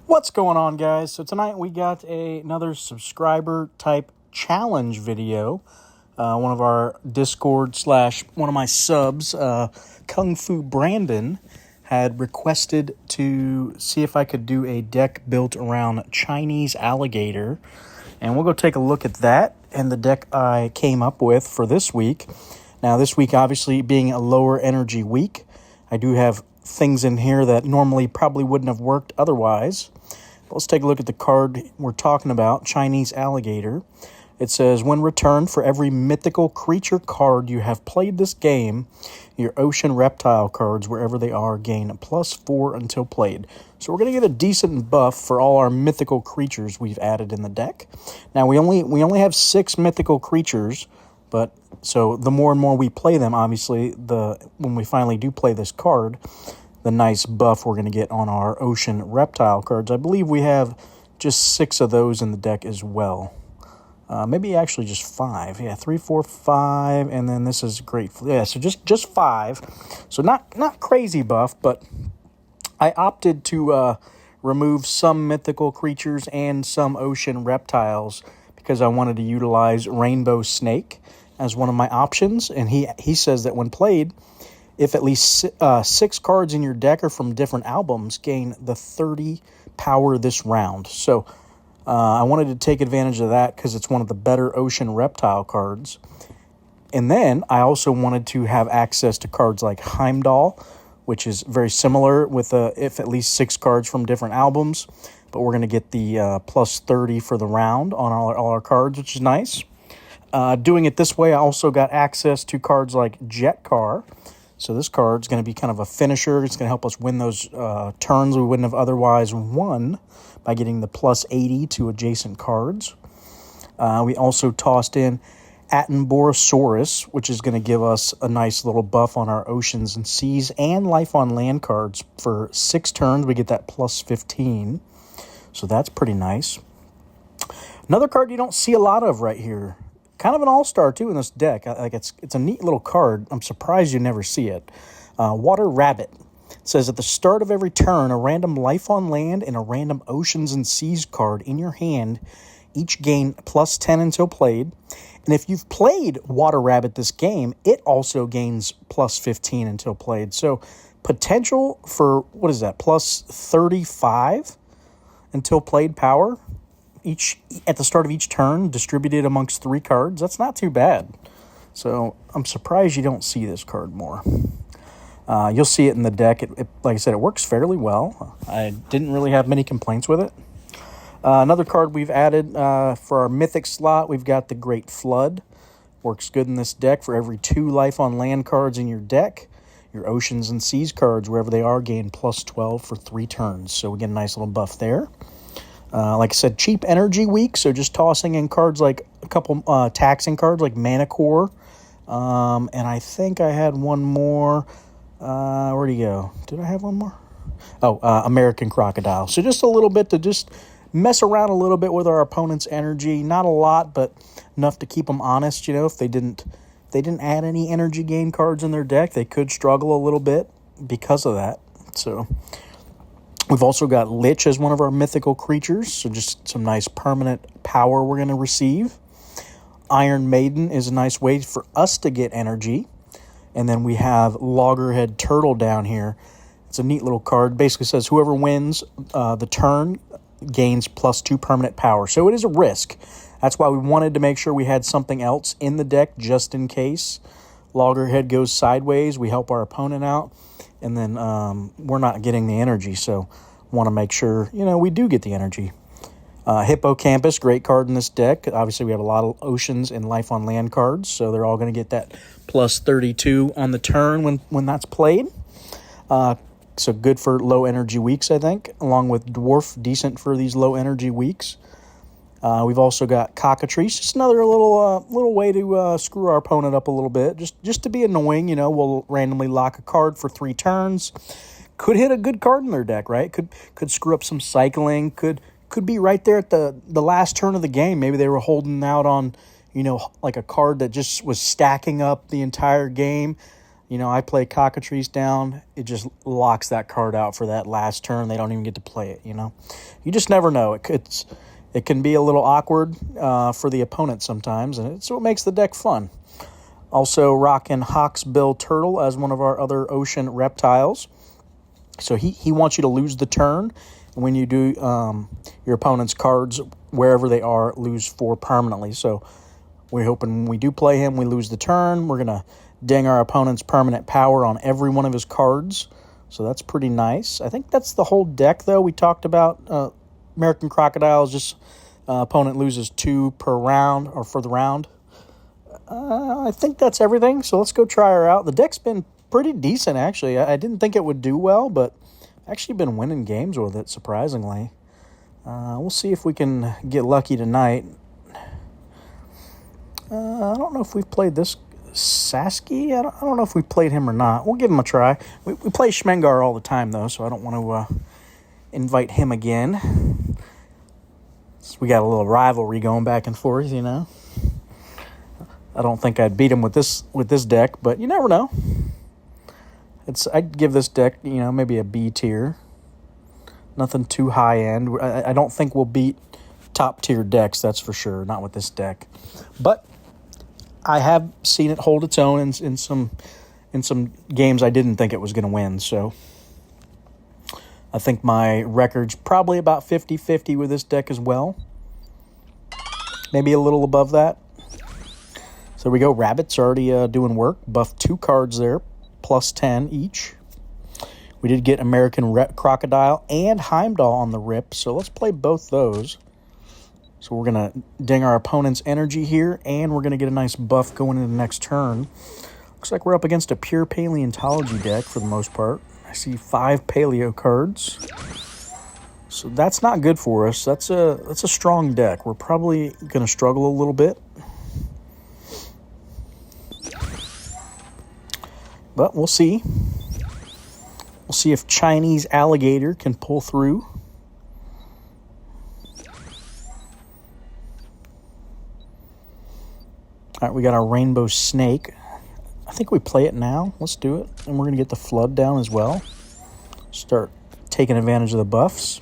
What's going on, guys? So tonight we got another subscriber type challenge video. One of our Discord / one of my subs, Kung Fu Brandon, had requested to see if I could do a deck built around Chinese alligator. And we'll go take a look at that and the deck I came up with for this week. Now, this week obviously being a lower energy week, I do have things in here that normally probably wouldn't have worked otherwise. But let's take a look at the card we're talking about, Chinese Alligator. It says, when returned, for every mythical creature card you have played this game, your ocean reptile cards, wherever they are, gain +4 until played. So we're going to get a decent buff for all our mythical creatures we've added in the deck. Now, we only have 6 mythical creatures, but so the more and more we play them, obviously, when we finally do play this card, the nice buff we're going to get on our ocean reptile cards. I believe we have just 6 of those in the deck as well. Maybe actually just 5. Yeah, 3, 4, 5, and then this is great. Yeah, so just 5. So not crazy buff, but I opted to remove some mythical creatures and some ocean reptiles because I wanted to utilize Rainbow Snake as one of my options. And he says that when played, if at least 6 cards in your deck are from different albums, gain the 30 power this round. So I wanted to take advantage of that because it's one of the better ocean reptile cards. And then I also wanted to have access to cards like Heimdall, which is very similar with if at least 6 cards from different albums. But we're going to get the +30 for the round on all our cards, which is nice. Doing it this way, I also got access to cards like Jet Car. So this card's going to be kind of a finisher. It's going to help us win those turns we wouldn't have otherwise won by getting the +80 to adjacent cards. We also tossed in Attenborosaurus, which is going to give us a nice little buff on our oceans and seas and life on land cards. For 6 turns, we get that +15. So that's pretty nice. Another card you don't see a lot of right here. Kind of an all-star, too, in this deck. It's a neat little card. I'm surprised you never see it. Water Rabbit. It says, at the start of every turn, a random life on land and a random oceans and seas card in your hand each gain +10 until played. And if you've played Water Rabbit this game, it also gains +15 until played. So potential for, what is that, +35 until played power at the start of each turn, distributed amongst 3 cards. That's not too bad. So I'm surprised you don't see this card more. You'll see it in the deck. Like I said, it works fairly well. I didn't really have many complaints with it. Another card we've added for our Mythic slot, we've got the Great Flood. Works good in this deck. For every 2 life on land cards in your deck, your oceans and seas cards, wherever they are, gain +12 for 3 turns. So we get a nice little buff there. Like I said, cheap energy week, so just tossing in cards like a couple taxing cards like Mana Core. And I think I had one more. Where'd he go? Did I have one more? Oh, American Crocodile. So just a little bit to just mess around a little bit with our opponent's energy. Not a lot, but enough to keep them honest. You know, if they didn't add any energy gain cards in their deck, they could struggle a little bit because of that. So we've also got Lich as one of our mythical creatures, so just some nice permanent power we're going to receive. Iron Maiden is a nice way for us to get energy. And then we have Loggerhead Turtle down here. It's a neat little card. Basically says whoever wins the turn gains +2 permanent power. So it is a risk. That's why we wanted to make sure we had something else in the deck just in case Loggerhead goes sideways. We help our opponent out. And then we're not getting the energy, so want to make sure, we do get the energy. Hippocampus, great card in this deck. Obviously, we have a lot of oceans and life on land cards, so they're all going to get that +32 on the turn when that's played. So good for low energy weeks, I think, along with Dwarf, decent for these low energy weeks. We've also got Cockatrice, just another little way to screw our opponent up a little bit, just to be annoying. We'll randomly lock a card for 3 turns. Could hit a good card in their deck, right? Could screw up some cycling. Could be right there at the last turn of the game. Maybe they were holding out on, like a card that just was stacking up the entire game. You know, I play Cockatrice down. It just locks that card out for that last turn. They don't even get to play it, you know. You just never know. It can be a little awkward for the opponent sometimes, and it's what makes the deck fun. Also rocking Hawksbill Turtle as one of our other ocean reptiles. So he wants you to lose the turn. And when you do, your opponent's cards, wherever they are, lose 4 permanently. So we're hoping when we do play him, we lose the turn. We're going to ding our opponent's permanent power on every one of his cards. So that's pretty nice. I think that's the whole deck, though. We talked about American Crocodiles, just opponent loses 2 per round, or for the round. I think that's everything, so let's go try her out. The deck's been pretty decent, actually. I didn't think it would do well, but I've actually been winning games with it, surprisingly. We'll see if we can get lucky tonight. I don't know if we've played this Sasky. I don't know if we played him or not. We'll give him a try. We play Schmengar all the time, though, so I don't want to invite him again. So we got a little rivalry going back and forth, you know. I don't think I'd beat him with this deck, but you never know. I'd give this deck, you know, maybe a B tier. Nothing too high end. I don't think we'll beat top tier decks, that's for sure. Not with this deck, but I have seen it hold its own in some games I didn't think it was going to win. So I think my record's probably about 50-50 with this deck as well. Maybe a little above that. So there we go. Rabbits already doing work. Buffed 2 cards there, plus 10 each. We did get American Crocodile and Heimdall on the rip, so let's play both those. So we're going to ding our opponent's energy here, and we're going to get a nice buff going into the next turn. Looks like we're up against a pure paleontology deck for the most part. I see 5 paleo cards. So that's not good for us. That's a strong deck. We're probably going to struggle a little bit. But we'll see. We'll see if Chinese Alligator can pull through. All right, we got our Rainbow Snake. I think we play it now. Let's do it. And we're going to get the Flood down as well. Start taking advantage of the buffs.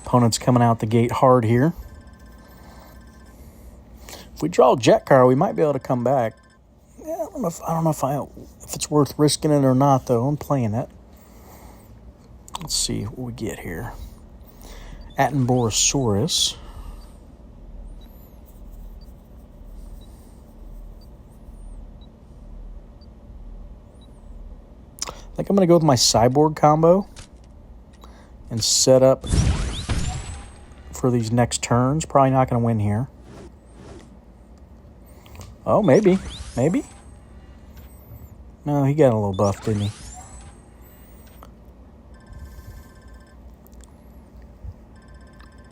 Opponent's coming out the gate hard here. If we draw a Jet card, we might be able to come back. Yeah, I don't know if it's worth risking it or not, though. I'm playing it. Let's see what we get here. Attenborosaurus. I think I'm going to go with my Cyborg combo and set up for these next turns. Probably not going to win here. Oh, maybe. Maybe? No, he got a little buff, didn't he?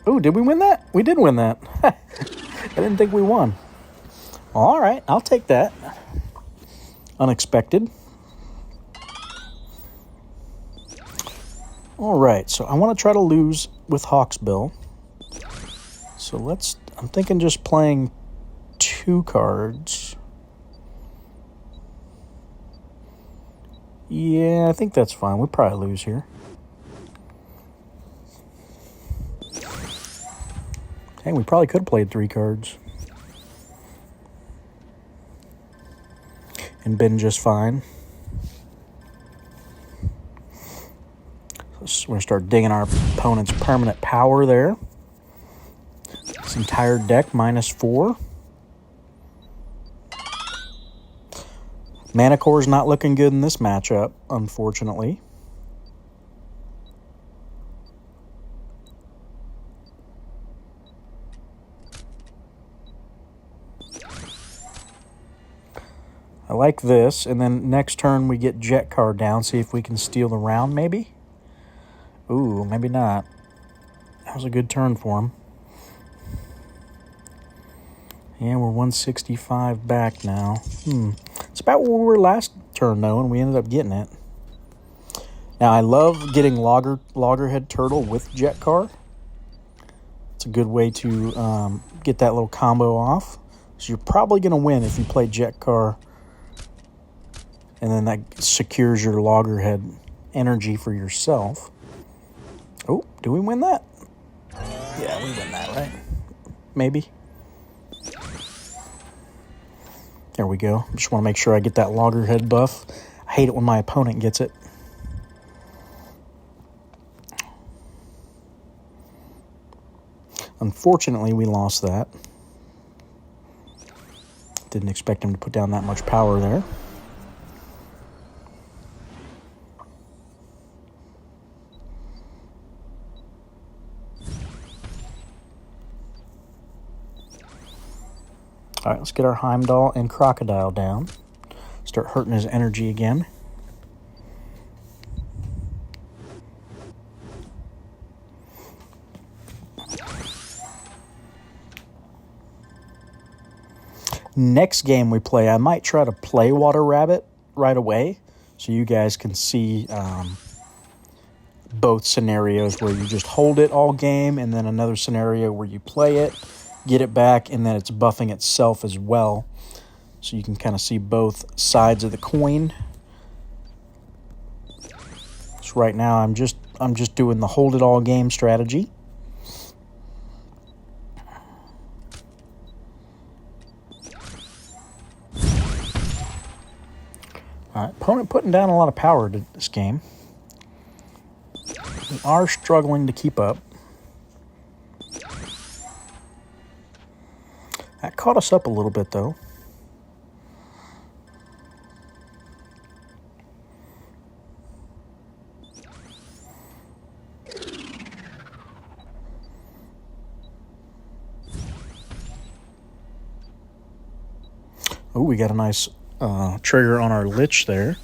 Oh, did we win that? We did win that. I didn't think we won. All right, I'll take that. Unexpected. All right, so I want to try to lose with Hawksbill. So I'm thinking just playing 2 cards. Yeah, I think that's fine. We'll probably lose here. Hey, we probably could have played 3 cards. And been just fine. So we're going to start digging our opponent's permanent power there. This entire deck -4. Manicore's not looking good in this matchup, unfortunately. I like this, and then next turn we get Jet card down, see if we can steal the round, maybe? Ooh, maybe not. That was a good turn for him. Yeah, we're 165 back now. It's about where we were last turn, though, and we ended up getting it. Now, I love getting Loggerhead Turtle with Jet Car. It's a good way to get that little combo off. So you're probably going to win if you play jet car, and then that secures your loggerhead energy for yourself. Oh, do we win that? Yeah, we win that, right? Maybe. There we go. Just want to make sure I get that loggerhead buff. I hate it when my opponent gets it. Unfortunately, we lost that. Didn't expect him to put down that much power there. All right, let's get our Heimdall and Crocodile down. Start hurting his energy again. Next game we play, I might try to play Water Rabbit right away so you guys can see both scenarios where you just hold it all game, and then another scenario where you play it, get it back, and then it's buffing itself as well. So you can kind of see both sides of the coin. So right now I'm just doing the hold it all game strategy. All right, opponent putting down a lot of power to this game. We are struggling to keep up. That caught us up a little bit, though. Oh, we got a nice trigger on our Lich there.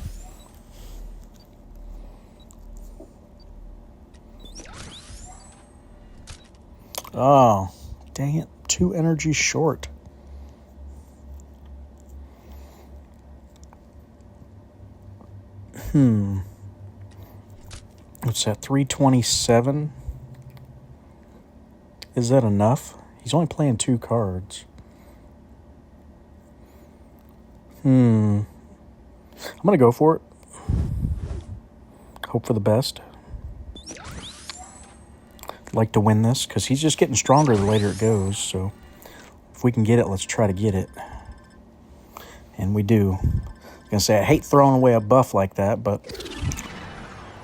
Oh, dang it. 2 energy short. What's that, 327? Is that enough? He's only playing 2 cards. I'm going to go for it. Hope for the best. I'd like to win this because he's just getting stronger the later it goes. So if we can get it, let's try to get it. And we do. I was going to say, I hate throwing away a buff like that, but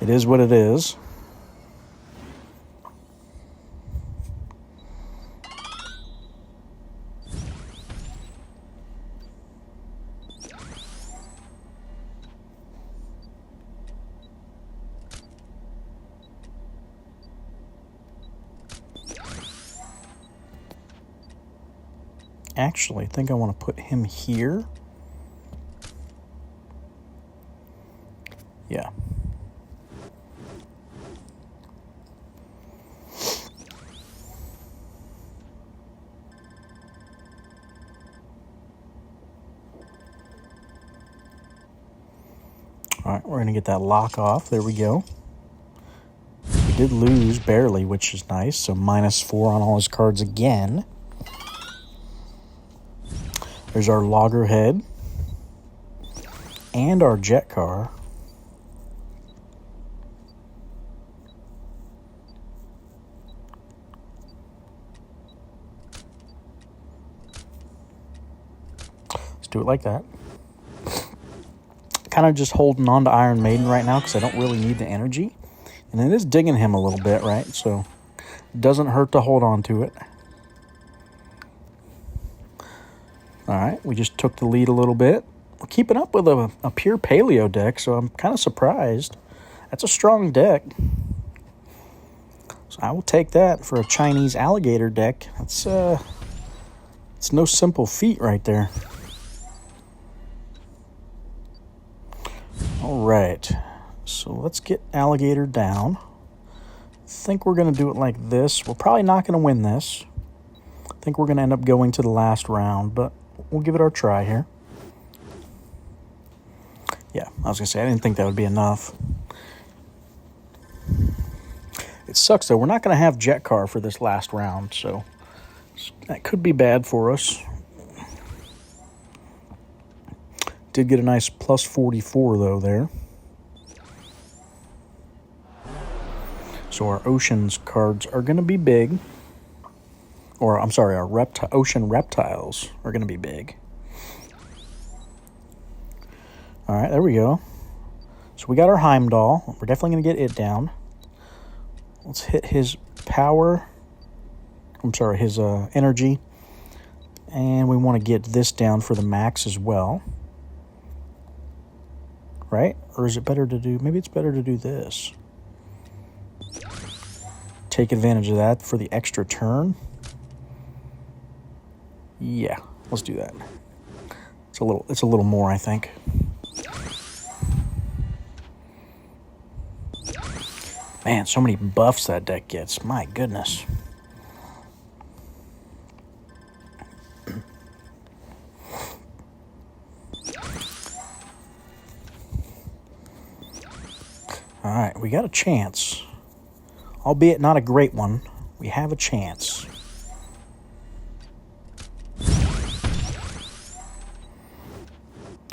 it is what it is. Actually, I think I want to put him here. Yeah. All right, we're going to get that lock off. There we go. We did lose barely, which is nice. So -4 on all his cards again. There's our loggerhead and our jet car. Let's do it like that. Kind of just holding on to Iron Maiden right now because I don't really need the energy. And it is digging him a little bit, right? So it doesn't hurt to hold on to it. All right, we just took the lead a little bit. We're keeping up with a pure paleo deck, so I'm kind of surprised. That's a strong deck. So I will take that for a Chinese alligator deck. It's no simple feat right there. All right, so let's get alligator down. I think we're going to do it like this. We're probably not going to win this. I think we're going to end up going to the last round, but we'll give it our try here. Yeah, I was going to say, I didn't think that would be enough. It sucks, though. We're not going to have jet car for this last round, so that could be bad for us. Did get a nice plus 44, though, there. So our oceans cards are going to be big. Or, I'm sorry, our ocean reptiles are going to be big. All right, there we go. So we got our Heimdall. We're definitely going to get it down. Let's hit his power. I'm sorry, his energy. And we want to get this down for the max as well. Right? Or is it better to do... Maybe it's better to do this. Take advantage of that for the extra turn. Yeah, let's do that. It's a little more, I think. Man, so many buffs that deck gets. My goodness. All right, we got a chance. Albeit not a great one. We have a chance.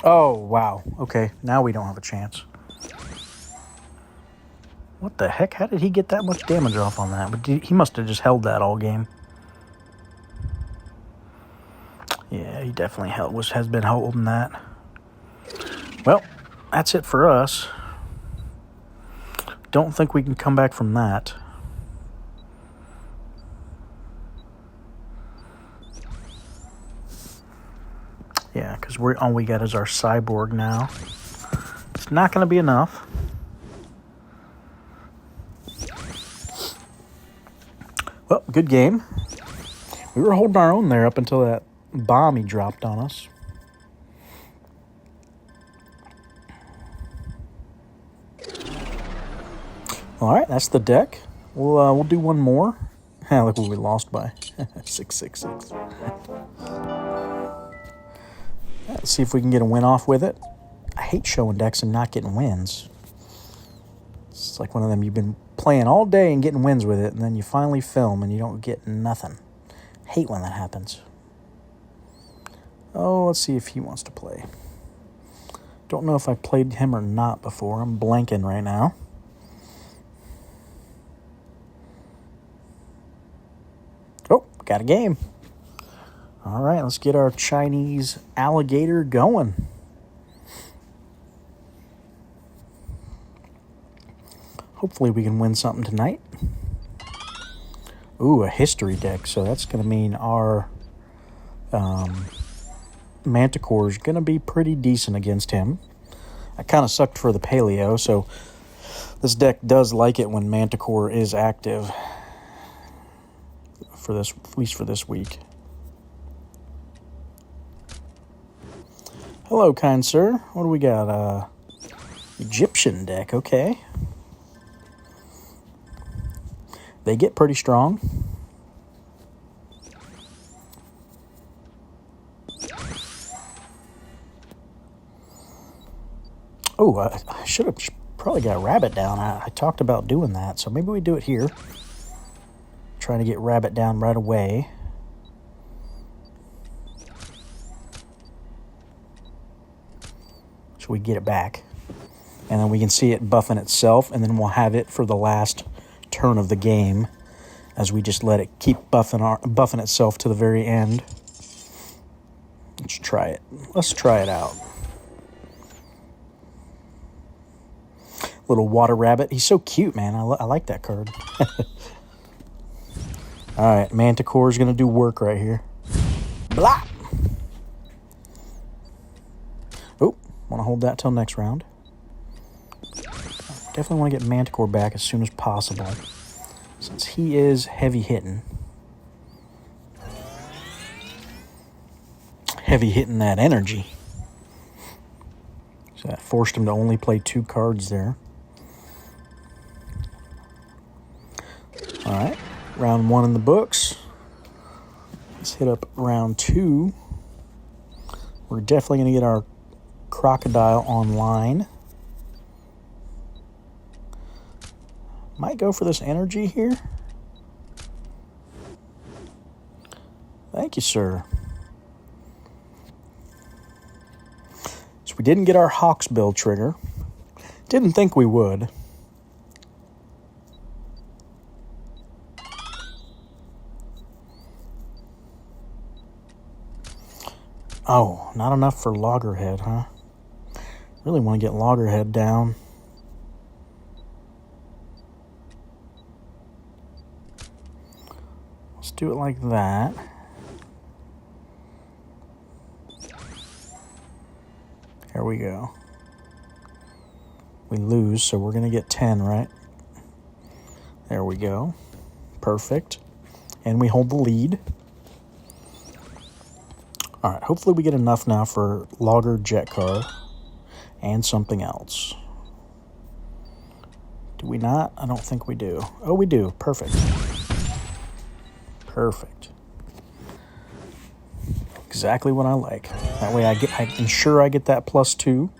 Oh, wow. Okay, now we don't have a chance. What the heck? How did he get that much damage off on that? But he must have just held that all game. Yeah, he definitely has been holding that. Well, that's it for us. Don't think we can come back from that. Yeah, because all we got is our cyborg now. It's not going to be enough. Well, good game. We were holding our own there up until that bomb he dropped on us. All right, that's the deck. We'll do one more. Look what we lost by. 666. Let's see if we can get a win off with it. I hate showing decks and not getting wins. It's like one of them you've been playing all day and getting wins with it, and then you finally film and you don't get nothing. Hate when that happens. Oh, let's see if he wants to play. Don't know if I played him or not before. I'm blanking right now. Oh, got a game. All right, let's get our Chinese alligator going. Hopefully we can win something tonight. Ooh, a history deck. So that's going to mean our Manticore is going to be pretty decent against him. I kind of sucked for the Paleo, so this deck does like it when Manticore is active. For this, at least for this week. Hello, kind sir. What do we got? Egyptian deck, okay. They get pretty strong. Oh, I should have probably got Rabbit down. I talked about doing that, so maybe we do it here. Trying to get Rabbit down right away. So we get it back. And then we can see it buffing itself, and then we'll have it for the last turn of the game as we just let it keep buffing itself to the very end. Let's try it. Let's try it out. Little water rabbit. He's so cute, man. I like that card. All right, Manticore is going to do work right here. Blah! Oh, want to hold that till next round. Definitely want to get Manticore back as soon as possible, since he is heavy hitting. Heavy hitting that energy. So that forced him to only play 2 cards there. All right, round 1 in the books. Let's hit up round 2. We're definitely going to get our Crocodile online. Might go for this energy here. Thank you, sir. So we didn't get our Hawksbill trigger. Didn't think we would. Oh, not enough for Loggerhead, huh? Really want to get Loggerhead down. Let's do it like that. There we go. We lose, so we're going to get 10, right? There we go. Perfect. And we hold the lead. All right, hopefully we get enough now for Logger Jet Car and something else. Do we not? I don't think we do. Oh, we do. Perfect. Perfect. Exactly what I like. That way I ensure I get that +2.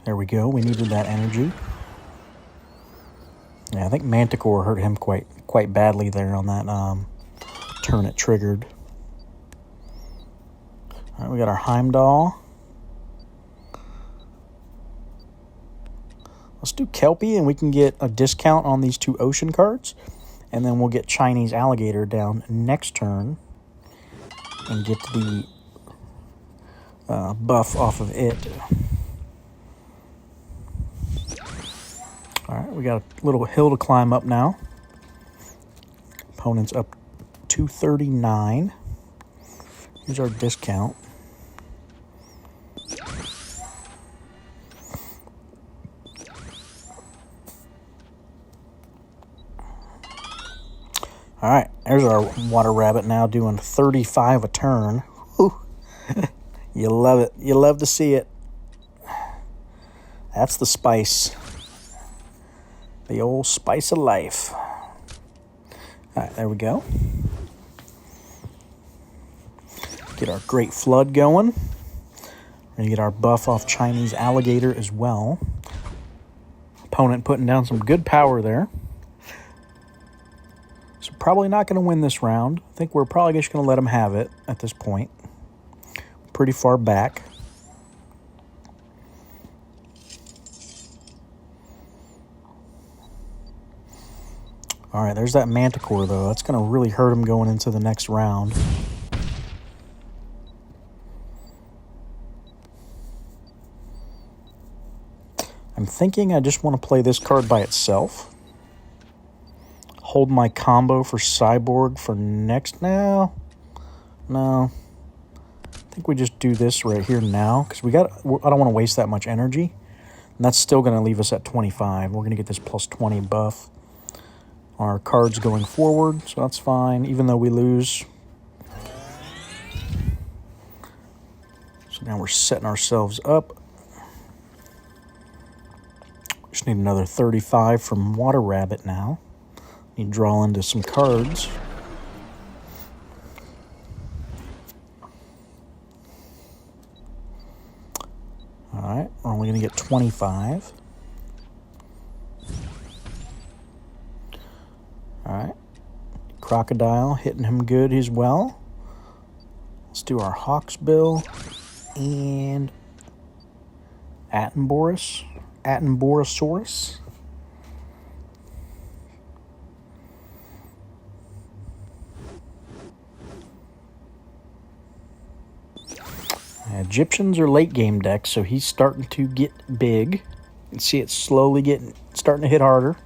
There we go. We needed that energy. Yeah, I think Manticore hurt him quite badly there on that turn it triggered. All right, we got our Heimdall. Let's do Kelpie, and we can get a discount on these 2 ocean cards. And then we'll get Chinese Alligator down next turn and get the buff off of it. All right, we got a little hill to climb up now. Opponent's up 239. Here's our discount. All right, there's our water rabbit now doing 35 a turn. Whew. You love it. You love to see it. That's the spice. The old spice of life. All right, there we go. Get our Great Flood going. We're going to get our buff off Chinese Alligator as well. Opponent putting down some good power there. So probably not going to win this round. I think we're probably just going to let him have it at this point. Pretty far back. All right, there's that Manticore, though. That's going to really hurt him going into the next round. I'm thinking I just want to play this card by itself. Hold my combo for Cyborg for next now. No. I think we just do this right here now, because I don't want to waste that much energy. And that's still going to leave us at 25. We're going to get this +20 buff on our cards going forward, so that's fine, even though we lose. So now we're setting ourselves up. Just need another 35 from Water Rabbit now. Need to draw into some cards. All right, we're only going to get 25. All right, Crocodile hitting him good as well. Let's do our Hawksbill and Attenborosaurus. Egyptians are late game decks, so he's starting to get big. You can see it slowly starting to hit harder.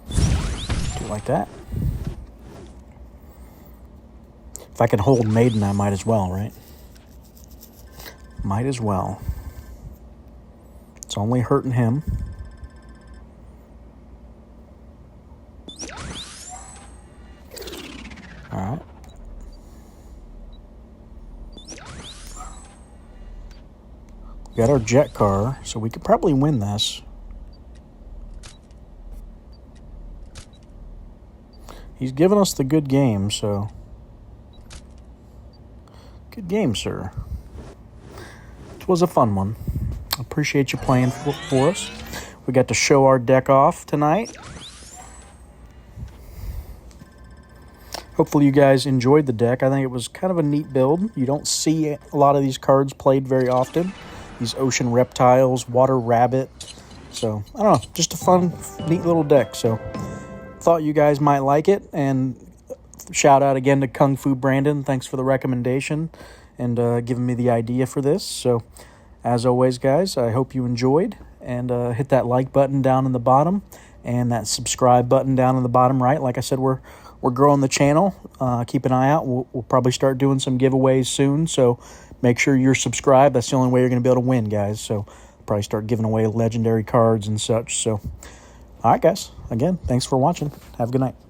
Do it like that. If I can hold Maiden, I might as well, right? Might as well. It's only hurting him. All right. We got our jet car, so we could probably win this. He's given us the good game, so good game, sir. It was a fun one. Appreciate you playing for us. We got to show our deck off tonight. Hopefully you guys enjoyed the deck. I think it was kind of a neat build. You don't see a lot of these cards played very often. These ocean reptiles, water rabbit. So, I don't know, just a fun, neat little deck. So, thought you guys might like it. And shout out again to Kung Fu Brandon. Thanks for the recommendation and giving me the idea for this. So, as always, guys, I hope you enjoyed. And hit that like button down in the bottom and that subscribe button down in the bottom right. Like I said, we're growing the channel. Keep an eye out. We'll probably start doing some giveaways soon. So make sure you're subscribed. That's the only way you're going to be able to win, guys. So probably start giving away legendary cards and such. So, all right, guys. Again, thanks for watching. Have a good night.